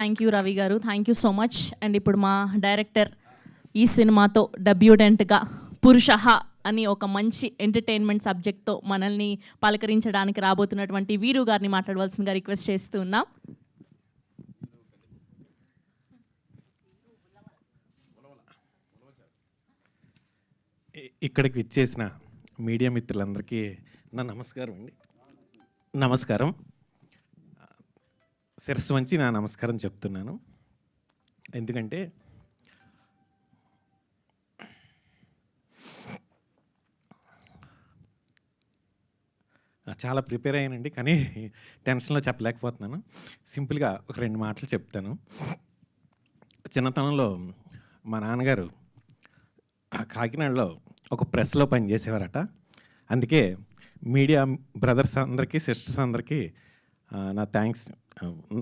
Thank you Ravi గారు, thank you so much. And ఇప్పుడు మా డైరెక్టర్ ఈ సినిమాతో డెబ్యూటెంట్గా పురుషః అని ఒక మంచి ఎంటర్టైన్మెంట్ సబ్జెక్ట్తో మనల్ని పలకరించడానికి రాబోతున్నటువంటి వీరు గారిని మాట్లాడవలసిందిగా రిక్వెస్ట్ చేస్తూ ఉన్నాం. ఇక్కడికి విచ్చేసిన మీడియా మిత్రులందరికీ నా నమస్కారం అండి. నమస్కారం. శిరస్సు వంచి నా నమస్కారం చెప్తున్నాను. ఎందుకంటే చాలా ప్రిపేర్ అయ్యానండి, కానీ టెన్షన్లో చెప్పలేకపోతున్నాను. సింపుల్గా ఒక 2 మాటలు చెప్తాను. చిన్నతనంలో మా నాన్నగారు కాకినాడలో ఒక ప్రెస్లో పనిచేసేవారట. అందుకే మీడియా బ్రదర్స్ అందరికీ, సిస్టర్స్ అందరికీ నా థ్యాంక్స్,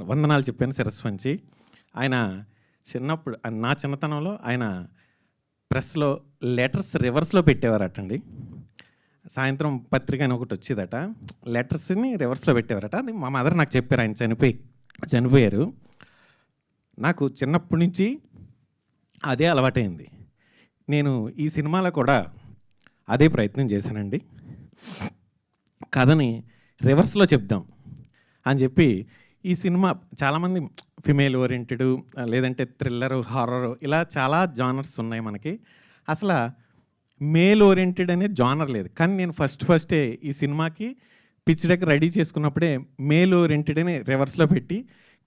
వందనాలు చెప్పాను శిరస్సు వంచి. ఆయన చిన్నప్పుడు, నా చిన్నతనంలో ఆయన ప్రెస్లో లెటర్స్ రివర్స్లో పెట్టేవారటండి. సాయంత్రం పత్రిక అని ఒకటి వచ్చేదట, లెటర్స్ని రివర్స్లో పెట్టేవారట. అది మా మదర్ నాకు చెప్పారు. ఆయన చనిపోయారు. నాకు చిన్నప్పటి నుంచి అదే అలవాటైంది. నేను ఈ సినిమాలో కూడా అదే ప్రయత్నం చేశానండి. కథని రివర్స్లో చెప్దాం అని చెప్పి ఈ సినిమా చాలామంది ఫిమేల్ ఓరియంటెడ్, లేదంటే థ్రిల్లరు, హారరు, ఇలా చాలా జానర్స్ ఉన్నాయి మనకి. అసలు మేల్ ఓరియంటెడ్ అనే జానర్ లేదు. కానీ నేను ఫస్టే ఈ సినిమాకి పిచ్ డెక్ రెడీ చేసుకున్నప్పుడే మేల్ ఓరియంటెడ్ అని రివర్స్లో పెట్టి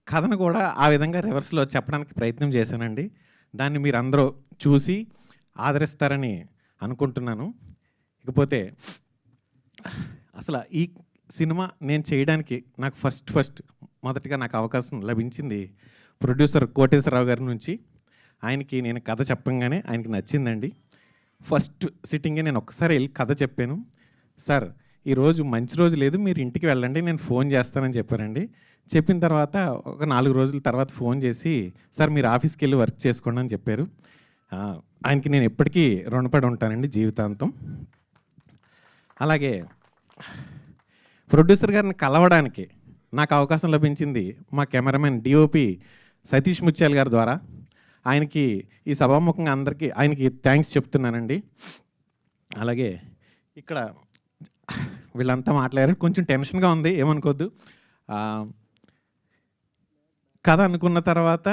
కథను కూడా ఆ విధంగా రివర్స్లో చెప్పడానికి ప్రయత్నం చేశానండి. దాన్ని మీరు అందరూ చూసి ఆదరిస్తారని అనుకుంటున్నాను. ఇకపోతే అసలు ఈ సినిమా నేను చేయడానికి నాకు మొదటిగా నాకు అవకాశం లభించింది ప్రొడ్యూసర్ కోటేశ్వరరావు గారి నుంచి. ఆయనకి నేను కథ చెప్పంగానే ఆయనకి నచ్చిందండి. ఫస్ట్ సిట్టింగే నేను ఒక్కసారి వెళ్ళి కథ చెప్పాను. సార్, ఈరోజు మంచి రోజు లేదు, మీరు ఇంటికి వెళ్ళండి, నేను ఫోన్ చేస్తానని చెప్పారండి. చెప్పిన తర్వాత ఒక 4 రోజుల తర్వాత ఫోన్ చేసి, సార్ మీరు ఆఫీస్కి వెళ్ళి వర్క్ చేసుకోండి అని చెప్పారు. ఆయనకి నేను ఎప్పటికీ రుణపడి ఉంటానండి జీవితాంతం. అలాగే ప్రొడ్యూసర్ గారిని కలవడానికి నాకు అవకాశం లభించింది మా కెమెరామెన్ డిఓపి సతీష్ ముత్యాల గారి ద్వారా. ఆయనకి ఈ సభాముఖంగా అందరికీ ఆయనకి థ్యాంక్స్ చెప్తున్నానండి. అలాగే ఇక్కడ వీళ్ళంతా మాట్లాడారు, కొంచెం టెన్షన్గా ఉంది, ఏమనుకోవద్దు. కథ అనుకున్న తర్వాత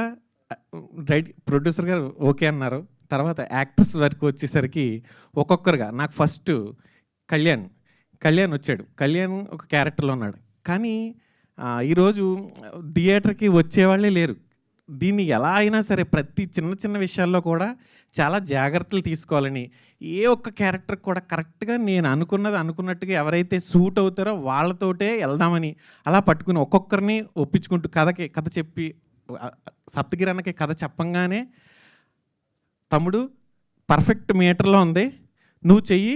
ప్రొడ్యూసర్ గారు ఓకే అన్నారు. తర్వాత యాక్టర్స్ వరకు వచ్చేసరికి ఒక్కొక్కరుగా నాకు ఫస్ట్ కళ్యాణ్ వచ్చాడు. కళ్యాణ్ ఒక క్యారెక్టర్లో ఉన్నాడు. కానీ ఈరోజు థియేటర్కి వచ్చేవాళ్ళే లేరు. దీన్ని ఎలా అయినా సరే ప్రతి చిన్న విషయాల్లో కూడా చాలా జాగ్రత్తలు తీసుకోవాలని, ఏ ఒక్క క్యారెక్టర్ కూడా కరెక్ట్గా నేను అనుకున్నట్టుగా ఎవరైతే సూట్ అవుతారో వాళ్ళతోటే వెళ్దామని అలా పట్టుకుని ఒక్కొక్కరిని ఒప్పించుకుంటూ కథ చెప్పి సప్తగిరి అన్నకి కథ చెప్పంగానే, తమ్ముడు పర్ఫెక్ట్ మీటర్లో ఉంది, నువ్వు చెయ్యి,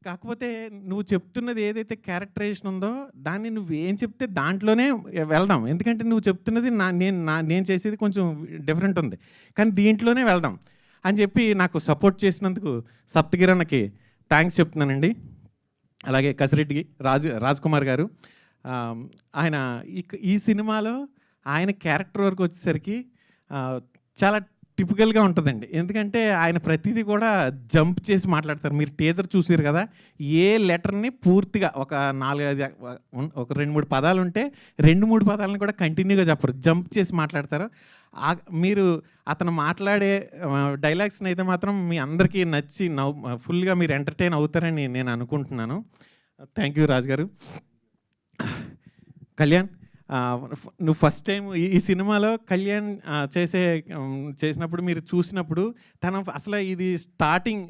కాకపోతే నువ్వు చెప్తున్నది ఏదైతే క్యారెక్టరైజేషన్ ఉందో దాన్ని నువ్వేం చెప్తే దాంట్లోనే వెళ్దాం, ఎందుకంటే నువ్వు చెప్తున్నది నేను చేసేది కొంచెం డిఫరెంట్ ఉంది, కానీ దీంట్లోనే వెళ్దాం అని చెప్పి నాకు సపోర్ట్ చేసినందుకు సప్తగిరి అన్నకి థ్యాంక్స్ చెప్తున్నానండి. అలాగే కసిరెడ్డి రాజ్ కుమార్ గారు, ఆయన ఈ సినిమాలో ఆయన క్యారెక్టర్ వరకు వచ్చేసరికి చాలా టిపికల్గా ఉంటుందండి. ఎందుకంటే ఆయన ప్రతిదీ కూడా జంప్ చేసి మాట్లాడతారు. మీరు టీజర్ చూసారు కదా, ఏ లెటర్ని పూర్తిగా ఒక 2-3 పదాలు ఉంటే 2-3 పదాలను కూడా కంటిన్యూగా చెప్పరు, జంప్ చేసి మాట్లాడతారు. మీరు అతను మాట్లాడే డైలాగ్స్ని అయితే మాత్రం మీ అందరికీ నచ్చి ఫుల్గా మీరు ఎంటర్టైన్ అవుతారని నేను అనుకుంటున్నాను. థ్యాంక్ యూ రాజు గారు. కళ్యాణ్, నువ్వు ఫస్ట్ టైం ఈ సినిమాలో కళ్యాణ్ చేసినప్పుడు మీరు చూసినప్పుడు అసలు ఇది స్టార్టింగ్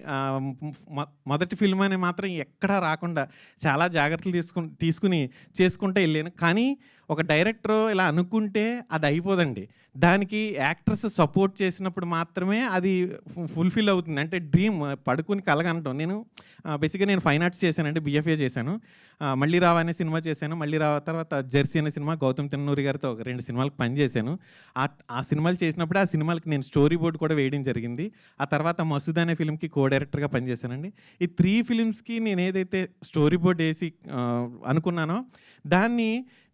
మొదటి ఫిల్మ్ అని మాత్రం ఎక్కడా రాకుండా చాలా జాగ్రత్తలు తీసుకుని చేసుకుంటే వెళ్ళాను. కానీ ఒక డైరెక్టర్ ఇలా అనుకుంటే అది అయిపోదండి. దానికి యాక్టర్స్ సపోర్ట్ చేసినప్పుడు మాత్రమే అది ఫుల్ఫిల్ అవుతుంది. అంటే డ్రీమ్ పడుకుని కలగనటం. నేను బేసిక్గా నేను ఫైన్ ఆర్ట్స్ చేశానండి, BFA చేశాను. మళ్ళీ రావా అనే సినిమా చేశాను. మళ్ళీ రావా తర్వాత జెర్సీ అనే సినిమా గౌతమ్ తిన్నూరి గారితో ఒక 2 సినిమాలకు పనిచేశాను. ఆ సినిమాలు చేసినప్పుడు ఆ సినిమాలకి నేను స్టోరీ బోర్డ్ కూడా వేయడం జరిగింది. ఆ తర్వాత మసూద్ అనే ఫిల్మ్కి డైరెక్టర్గా పనిచేశానండి. ఈ 3 ఫిలిమ్స్కి నేను ఏదైతే స్టోరీ బోర్డ్ వేసి అనుకున్నానో దాన్ని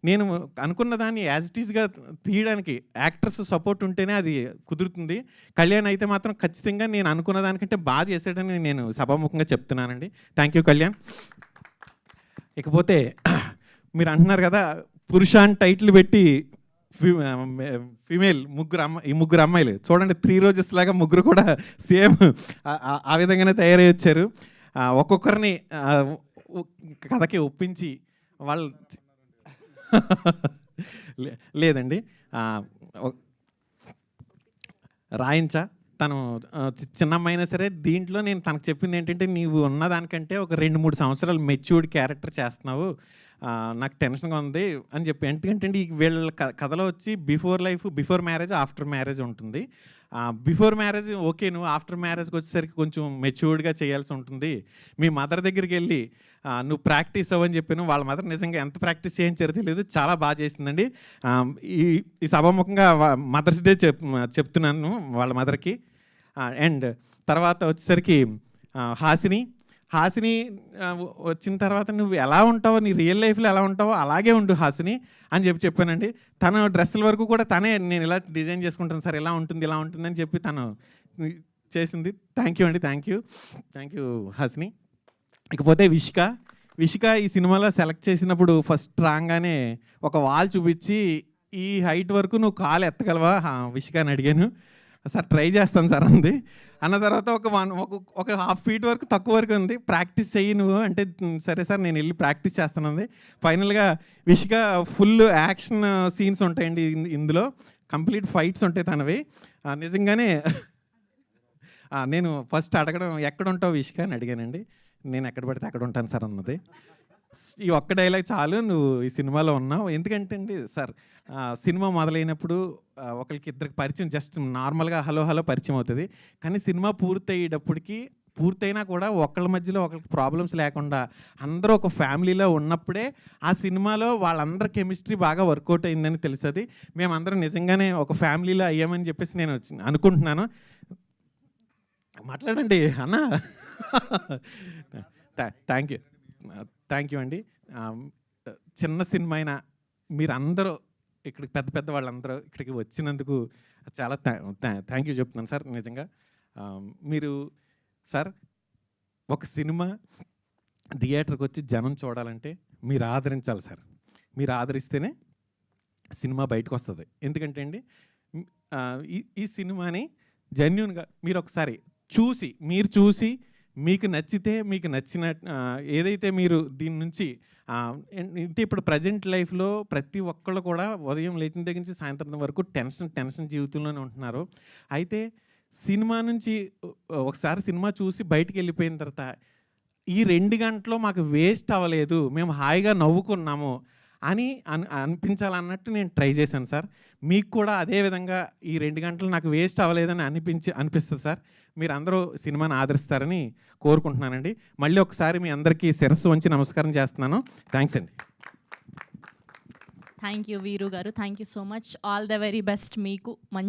నేను అనుకున్న దాన్ని యాజ్ ఇట్ ఈస్గా తీయడానికి యాక్టర్స్ సపోర్ట్ ఉంటేనే అది కుదురుతుంది. కళ్యాణ్ అయితే మాత్రం ఖచ్చితంగా నేను అనుకున్న దానికంటే బాగా చేసాడని నేను సభాముఖంగా చెప్తున్నానండి. Thank you Kalyan. ఇకపోతే మీరు అంటున్నారు కదా పురుష అని టైటిల్ పెట్టి ఫీమేల్ ఈ ముగ్గురు అమ్మాయిలు చూడండి 3 రోజెస్ లాగా ముగ్గురు కూడా సేమ్ ఆ విధంగానే తయారై వచ్చారు. ఒక్కొక్కరిని కథకి ఒప్పించి వాళ్ళు లేదండి రాయించా తను చిన్న అమ్మాయినా సరే దీంట్లో నేను తనకు చెప్పింది ఏంటంటే నీవు ఉన్నదానికంటే ఒక 2-3 సంవత్సరాలు మెచ్యూర్డ్ క్యారెక్టర్ చేస్తున్నావు, నాకు టెన్షన్గా ఉంది అని చెప్పి. ఎందుకంటే వీళ్ళ కథలో వచ్చి before life, before marriage, after marriage ఉంటుంది. బిఫోర్ మ్యారేజ్ ఓకే, నువ్వు ఆఫ్టర్ మ్యారేజ్కి వచ్చేసరికి కొంచెం మెచ్యూర్డ్గా చేయాల్సి ఉంటుంది. మీ మదర్ దగ్గరికి వెళ్ళి నువ్వు ప్రాక్టీస్ అవ్వని చెప్పాను. వాళ్ళ మదర్ నిజంగా ఎంత ప్రాక్టీస్ చేయించారో తెలియదు, చాలా బాగా చేసిందండి. ఈ సభాముఖంగా మదర్స్ డే చెప్తున్నాను వాళ్ళ మదర్కి. అండ్ తర్వాత వచ్చేసరికి హాసిని వచ్చిన తర్వాత నువ్వు ఎలా ఉంటావో, నీ రియల్ లైఫ్లో ఎలా ఉంటావో అలాగే ఉండు హాసిని అని చెప్పానండి. తన డ్రెస్సుల వరకు కూడా తనే నేను ఇలా డిజైన్ చేసుకుంటాను సార్, ఇలా ఉంటుంది అని చెప్పి తను చేసింది. థ్యాంక్ యూ అండి, థ్యాంక్ యూ హాసిని. ఇకపోతే విషిక ఈ సినిమాలో సెలెక్ట్ చేసినప్పుడు ఫస్ట్ రాగానే ఒక వాల్ చూపించి ఈ హైట్ వరకు నువ్వు కాలు ఎత్తగలవా విషిక అని అడిగాను. సార్ ట్రై చేస్తాను సార్ అంది. అన్న తర్వాత ఒక 1/2 feet వరకు తక్కువ వరకు ఉంది, ప్రాక్టీస్ చెయ్యి నువ్వు అంటే సరే సార్ నేను వెళ్ళి ప్రాక్టీస్ చేస్తానంది. ఫైనల్గా విషిక ఫుల్ యాక్షన్ సీన్స్ ఉంటాయండి ఇందులో, కంప్లీట్ ఫైట్స్ ఉంటాయి తనవి. నిజంగానే నేను ఫస్ట్ అడగడం ఎక్కడ ఉంటావు విషిక అని అడిగానండి. నేను ఎక్కడ పడితే అక్కడ ఉంటాను సార్ అన్నది. ఈ ఒక్క డైలాగ్ చాలు నువ్వు ఈ సినిమాలో ఉన్నావు. ఎందుకంటే అండి సార్ సినిమా మొదలైనప్పుడు ఒకరికి ఇద్దరికి పరిచయం జస్ట్ నార్మల్గా హలో పరిచయం అవుతుంది. కానీ సినిమా పూర్తయినా కూడా ఒకళ్ళ మధ్యలో ఒకరికి ప్రాబ్లమ్స్ లేకుండా అందరూ ఒక ఫ్యామిలీలో ఉన్నప్పుడే ఆ సినిమాలో వాళ్ళందరి కెమిస్ట్రీ బాగా వర్కౌట్ అయిందని తెలుస్తుంది. మేమందరం నిజంగానే ఒక ఫ్యామిలీలో అయ్యామని చెప్పేసి నేను అనుకుంటున్నాను. మాట్లాడండి అన్న. థ్యాంక్ యూ అండి. చిన్న సినిమా అయినా మీరందరూ ఇక్కడికి పెద్ద వాళ్ళందరూ ఇక్కడికి వచ్చినందుకు చాలా థ్యాంక్ యూ చెప్తున్నాను సార్. నిజంగా మీరు సార్ ఒక సినిమా థియేటర్కి వచ్చి జనం చూడాలంటే మీరు ఆదరించాలి సార్. మీరు ఆదరిస్తేనే సినిమా బయటకు వస్తుంది. ఎందుకంటే అండి ఈ సినిమాని జెన్యూన్గా మీరు ఒకసారి చూసి మీకు నచ్చితే మీకు నచ్చిన ఏదైతే మీరు దీని నుంచి అంటే ఇప్పుడు ప్రజెంట్ లైఫ్లో ప్రతి ఒక్కళ్ళు కూడా ఉదయం లేచిన దగ్గర నుంచి సాయంత్రం వరకు టెన్షన్ జీవితంలోనే ఉంటున్నారు. అయితే సినిమా నుంచి ఒకసారి సినిమా చూసి బయటికి వెళ్ళిపోయిన తర్వాత ఈ 2 గంటలు మాకు వేస్ట్ అవ్వలేదు, మేము హాయిగా నవ్వుకున్నాము అని అనిపించాలన్నట్టు నేను ట్రై చేశాను సార్. మీకు కూడా అదే విధంగా ఈ 2 గంటలు నాకు వేస్ట్ అవ్వలేదని అనిపిస్తుంది సార్. మీరు అందరూ సినిమాని ఆదరిస్తారని కోరుకుంటున్నానండి. మళ్ళీ ఒకసారి మీ అందరికీ శిరస్సు వంచి నమస్కారం చేస్తున్నాను. థ్యాంక్స్ అండి. థ్యాంక్ యూ వీరు గారు, thank you so much. All the very best మీకు.